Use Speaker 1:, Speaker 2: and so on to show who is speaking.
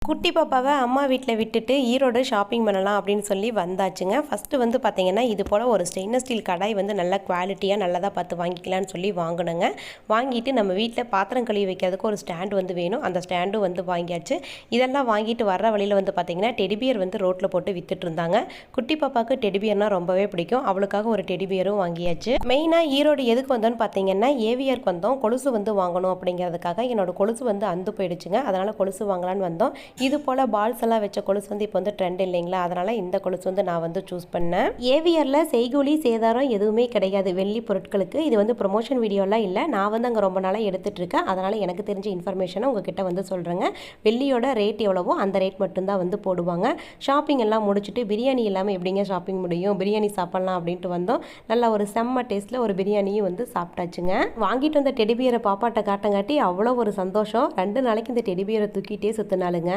Speaker 1: குட்டி பாப்பாவை அம்மா வீட்டில் விட்டுட்டு ஈரோடு ஷாப்பிங் பண்ணலாம் அப்படின்னு சொல்லி வந்தாச்சுங்க. ஃபஸ்ட்டு வந்து பார்த்திங்கன்னா இது போல் ஒரு ஸ்டெயின்லெஸ் ஸ்டீல் கடாய் வந்து நல்ல குவாலிட்டியாக நல்லதாக பார்த்து வாங்கிக்கலான்னு சொல்லி வாங்கினோங்க. வாங்கிட்டு நம்ம வீட்டில் பாத்திரம் கழுவி வைக்கிறதுக்கு ஒரு ஸ்டாண்டு வந்து வேணும். அந்த ஸ்டாண்டும் வந்து வாங்கியாச்சு. இதெல்லாம் வாங்கிட்டு வர்ற வழியில் வந்து பார்த்திங்கன்னா டெடிபியர் வந்து ரோட்டில் போட்டு வித்துட்டு இருந்தாங்க. குட்டி பாப்பாவுக்கு டெடிபியர்னால் ரொம்பவே பிடிக்கும். அவளுக்காக ஒரு டெடிபியரும் வாங்கியாச்சு. மெயினாக ஈரோடு எதுக்கு வந்தோன்னு பார்த்தீங்கன்னா ஏவிஆருக்கு வந்தோம். கொலுசு வந்து வாங்கணும் அப்படிங்கிறதுக்காக. என்னோடய கொலுசு வந்து அந்து போயிடுச்சுங்க. அதனால் கொலுசு வாங்கலான்னு வந்தோம். இது போல் பால்ஸ் எல்லாம் வச்ச கொலுசு வந்து இப்போ வந்து ட்ரெண்ட் இல்லைங்களா, அதனால் இந்த கொலுசு வந்து நான் வந்து சூஸ் பண்ணேன். ஏவிஆரில் செய்கூலி சேதாரம் எதுவுமே கிடையாது வெள்ளி பொருட்களுக்கு. இது வந்து ப்ரொமோஷன் வீடியோலாம் இல்லை. நான் வந்து அங்கே ரொம்ப நாளாக எடுத்துகிட்டு இருக்கேன். அதனால் எனக்கு தெரிஞ்ச இன்ஃபர்மேஷனை உங்ககிட்ட வந்து சொல்கிறேங்க. வெள்ளியோட ரேட் எவ்வளவோ அந்த ரேட் மட்டும்தான் வந்து போடுவாங்க. ஷாப்பிங் எல்லாம் முடிச்சுட்டு பிரியாணி இல்லாமல் எப்படிங்க ஷாப்பிங் முடியும், பிரியாணி சாப்பிட்லாம் அப்படின்ட்டு வந்தோம். நல்லா ஒரு செம்ம டேஸ்ட்டில் ஒரு பிரியாணியும் வந்து சாப்பிட்டாச்சுங்க. வாங்கிட்டு வந்த டெடிபியரை பாப்பாட்ட காட்டங்காட்டி அவ்வளோ ஒரு சந்தோஷம். 2 நாளைக்கு இந்த டெடிபியரை தூக்கிட்டே சுற்றினாலுங்க.